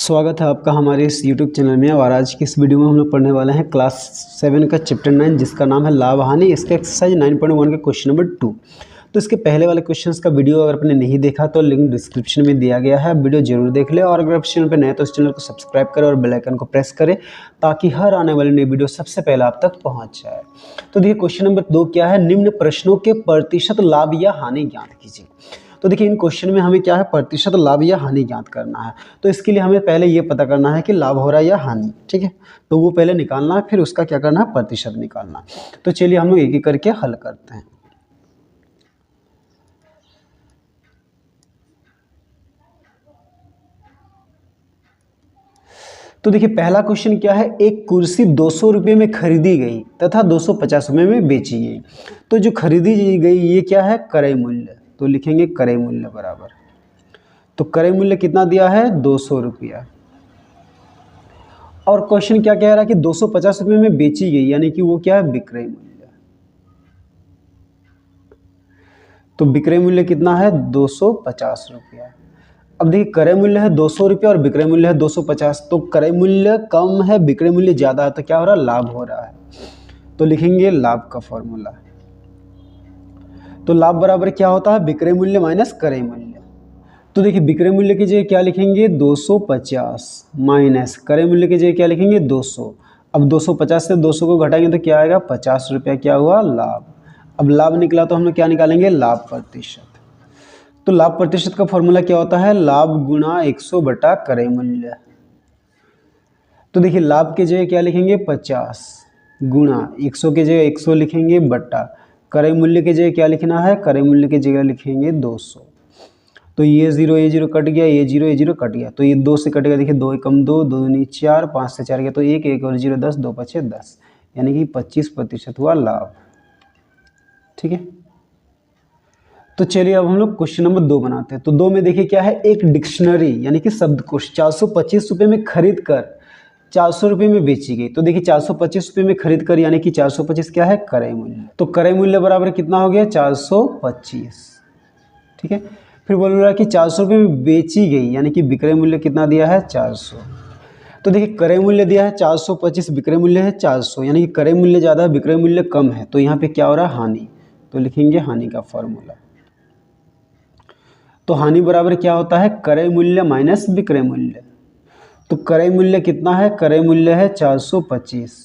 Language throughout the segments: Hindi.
स्वागत है आपका हमारे इस YouTube चैनल में। और आज की इस वीडियो में हम लोग पढ़ने वाले हैं क्लास 7 का चैप्टर 9 जिसका नाम है लाभ हानि। इसका एक्सरसाइज 9.1 का क्वेश्चन नंबर 2। तो इसके पहले वाले क्वेश्चंस का वीडियो अगर आपने नहीं देखा तो लिंक डिस्क्रिप्शन में दिया गया है, वीडियो जरूर देख ले। और अगर आप चैनल पर नए तो इस चैनल को सब्सक्राइब करें और बेल आइकन को प्रेस करें ताकि हर आने वाली नई वीडियो सबसे पहले आप तक पहुँच जाए। तो देखिए क्वेश्चन नंबर 2 क्या है, निम्न प्रश्नों के प्रतिशत लाभ या हानि ज्ञात कीजिए। तो देखिए इन क्वेश्चन में हमें क्या है, प्रतिशत लाभ या हानि ज्ञात करना है। तो इसके लिए हमें पहले ये पता करना है कि लाभ हो रहा है या हानि, ठीक है। तो वो पहले निकालना है, फिर उसका क्या करना है, प्रतिशत निकालना। तो चलिए हम लोग एक एक करके हल करते हैं। तो देखिए पहला क्वेश्चन क्या है, एक कुर्सी 200 रुपये में खरीदी गई तथा 250 रुपये में बेची गई। तो जो खरीदी गई ये क्या है, क्रय मूल्य। तो लिखेंगे क्रय मूल्य बराबर, तो क्रय मूल्य कितना दिया है, 200 रुपया। और क्वेश्चन क्या कह रहा है कि 250 रुपये में बेची गई, यानी कि वो क्या है, विक्रय मूल्य। तो विक्रय मूल्य कितना है, 250 रुपया। अब देखिए क्रय मूल्य है 200 रुपया और विक्रय मूल्य है 250। तो क्रय मूल्य कम है, विक्रय मूल्य ज़्यादा है, तो क्या हो रहा है, लाभ हो रहा है। तो लिखेंगे लाभ का फॉर्मूला। तो लाभ बराबर क्या होता है, विक्रय मूल्य माइनस क्रय मूल्य। तो देखिए विक्रय मूल्य की जगह क्या लिखेंगे, 250 माइनस क्रय मूल्य की जगह क्या लिखेंगे, 200। अब 250 से 200 को घटाएंगे तो क्या आएगा, 50 रुपया क्या हुआ, लाभ। अब लाभ निकला तो हम लोग क्या निकालेंगे, लाभ प्रतिशत। तो लाभ प्रतिशत का फॉर्मूला क्या होता है, लाभ गुणा 100 बटा क्रय मूल्य। तो देखिए लाभ के जगह क्या लिखेंगे, 50 गुणा 100 के जगह 100 लिखेंगे बटा क्रय मूल्य के जगह क्या लिखना है, क्रय मूल्य की जगह लिखेंगे 200। तो ये जीरो कट गया, ये जीरो कट गया, तो ये 2 से कटेगा। देखिए 2 एकम 2, 2 दूनी 4, 5 से 4 गया तो 1, 1 और 0 10, 2 पचे 10, यानी कि 25% हुआ लाभ, ठीक है। तो चलिए अब हम लोग क्वेश्चन नंबर 2 बनाते हैं। तो 2 में देखिए क्या है, एक डिक्शनरी यानी कि शब्दकोश 425 रुपये में खरीद कर 400 रुपये में बेची गई। तो देखिए 425 रुपये में खरीद कर, यानी कि 425 क्या है, क्रय मूल्य। तो क्रय मूल्य बराबर कितना हो गया, 425, ठीक है। फिर बोल रहा है कि 400 रुपये में बेची गई, यानी कि विक्रय मूल्य कितना दिया है, 400। तो देखिए क्रय मूल्य दिया है 425, विक्रय मूल्य है 400, यानी कि क्रय मूल्य ज़्यादा है, विक्रय मूल्य कम है। तो यहाँ पे क्या हो रहा है, हानि। तो लिखेंगे हानि का फॉर्मूला। तो हानि बराबर क्या होता है, क्रय मूल्य माइनस विक्रय मूल्य। तो क्रय मूल्य कितना है, क्रय मूल्य है 425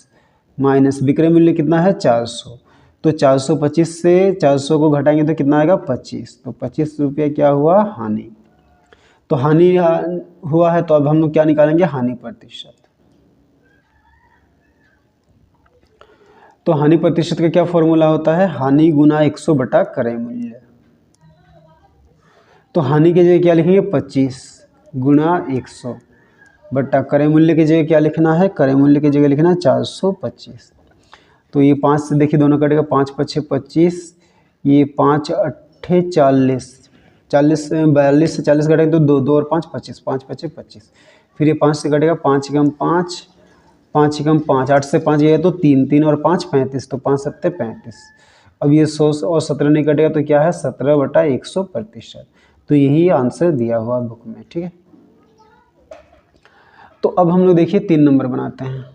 माइनस विक्रय मूल्य कितना है, 400। तो 425 से 400 को घटाएंगे तो कितना आएगा, 25। तो 25 रुपये क्या हुआ, हानि। तो हानि हुआ है, तो अब हम लोग क्या निकालेंगे, हानि प्रतिशत। तो हानि प्रतिशत का क्या फॉर्मूला होता है, हानि गुना 100 बटा क्रय मूल्य। तो हानि की जगह क्या लिखेंगे, 25 गुना 100 बटा क्रय मूल्य की जगह क्या लिखना है, क्रय मूल्य की जगह लिखना है 425। तो ये 5 से देखिए दोनों कटेगा, 5 पछे 25, ये 5 अट्ठे 40, 40 से 42 से 40 घटेगा तो 2, 2 और 5 25, 5 पछे 25। फिर ये 5 से घटेगा, 5 एकम 5, 5 एकम 5, 8 से 5 गया तो 3, 3 और 5 35, तो 5 सत्ते 35। अब ये 100 और 17 नहीं कटेगा तो क्या है, 17 बटा 100%। तो यही आंसर दिया हुआ बुक में, ठीक है। तो अब हम लोग देखिए 3 नंबर बनाते हैं।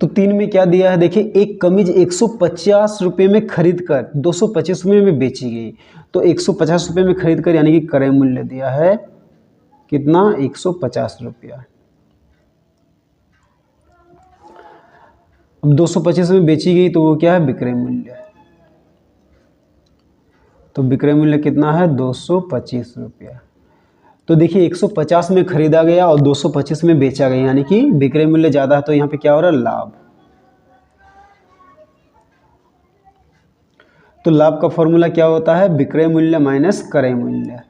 तो 3 में क्या दिया है, देखिए एक कमीज 150 रुपये में खरीद कर 225 रुपये में बेची गई। तो 150 रुपये में खरीद कर, यानी कि क्रय मूल्य दिया है कितना, 150 रुपया। अब 225 में बेची गई तो वो क्या है, विक्रय मूल्य। तो विक्रय मूल्य कितना है, 225 रुपया। तो देखिए 150 में खरीदा गया और 225 में बेचा गया, यानी कि विक्रय मूल्य ज़्यादा है, तो यहाँ पे क्या हो रहा है, लाभ। तो लाभ का फॉर्मूला क्या होता है, विक्रय मूल्य माइनस क्रय मूल्य।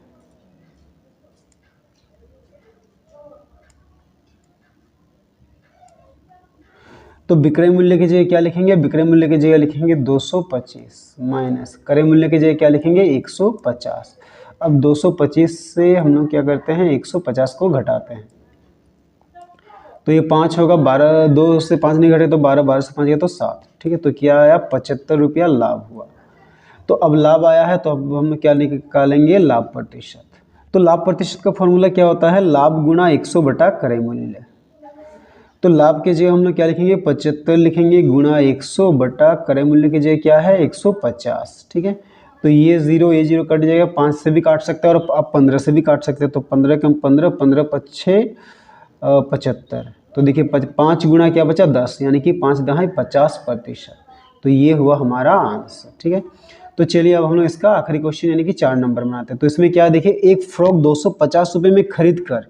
तो विक्रय मूल्य की जगह क्या लिखेंगे, विक्रय मूल्य की जगह लिखेंगे 225 माइनस क्रय मूल्य की जगह क्या लिखेंगे, 150। अब 225 से हम लोग क्या करते हैं, 150 को घटाते हैं। तो ये 5 होगा, 12, 2 से 5 नहीं घटे तो 12, 12 से 5 गया तो 7, ठीक है। तो क्या आया, 75 रुपया लाभ हुआ। तो अब लाभ आया है, तो अब हम क्या निकालेंगे, लाभ प्रतिशत। तो लाभ प्रतिशत का फॉर्मूला क्या होता है, लाभ गुणा 100 बटा क्रय मूल्य। तो लाभ के जगह हम लोग क्या लिखेंगे, 75 लिखेंगे गुणा 100 बटा क्रय मूल्य की जगह क्या है 150। ठीक है, तो ये जीरो कट जाएगा, 5 से भी काट सकते हैं और आप 15 से भी काट सकते हैं। तो 15 कम 15, 15 पच्छे 75। तो देखिए 5 गुणा क्या बचा 10, यानी कि 5 दहाई 50%। तो ये हुआ हमारा आंसर। ठीक है, तो चलिए अब हम लोग इसका आखिरी क्वेश्चन यानी कि 4 नंबर बनाते हैं। तो इसमें क्या देखिए, एक फ्रॉक 250 रुपये में खरीद कर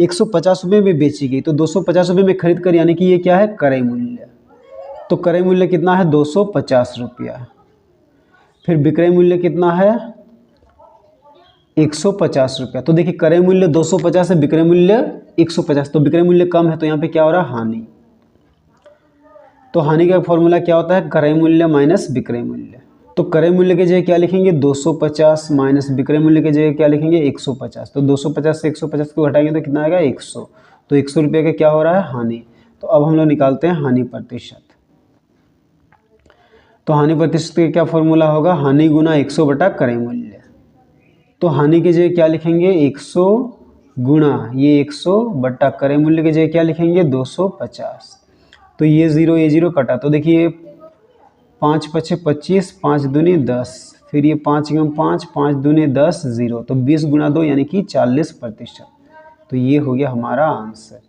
150 रुपये में बेची गई। तो 250 रुपये में खरीद कर यानी कि ये क्या है क्रय मूल्य। तो क्रय मूल्य कितना है 250 रुपया। फिर विक्रय मूल्य कितना है 150 रुपया। तो देखिए क्रय मूल्य 250 है, विक्रय मूल्य 150, तो विक्रय मूल्य कम है, तो यहाँ पे क्या हो रहा है हानि। तो हानि का फॉर्मूला क्या होता है, क्रय मूल्य माइनस विक्रय मूल्य। तो क्रय मूल्य की जगह क्या लिखेंगे 250 माइनस विक्रय मूल्य की जगह क्या लिखेंगे 150। तो 250 से 150 को घटाएंगे तो कितना आएगा 100। तो 100 रुपये का क्या हो रहा है हानि। तो अब हम लोग निकालते हैं हानि प्रतिशत। तो हानि प्रतिशत का क्या फॉर्मूला होगा, हानि गुना 100 बटा क्रय मूल्य। तो हानि की जगह क्या लिखेंगे 100 गुणा ये 100 बटा क्रय मूल्य की जगह क्या लिखेंगे 250। तो ये जीरो कटा, तो देखिए 5 पछे 25, 5 दूनी 10, फिर ये 5 गम 5, 5 दूनी 10, 0। तो 20 गुणा 2 यानी कि 40%। तो ये हो गया हमारा आंसर।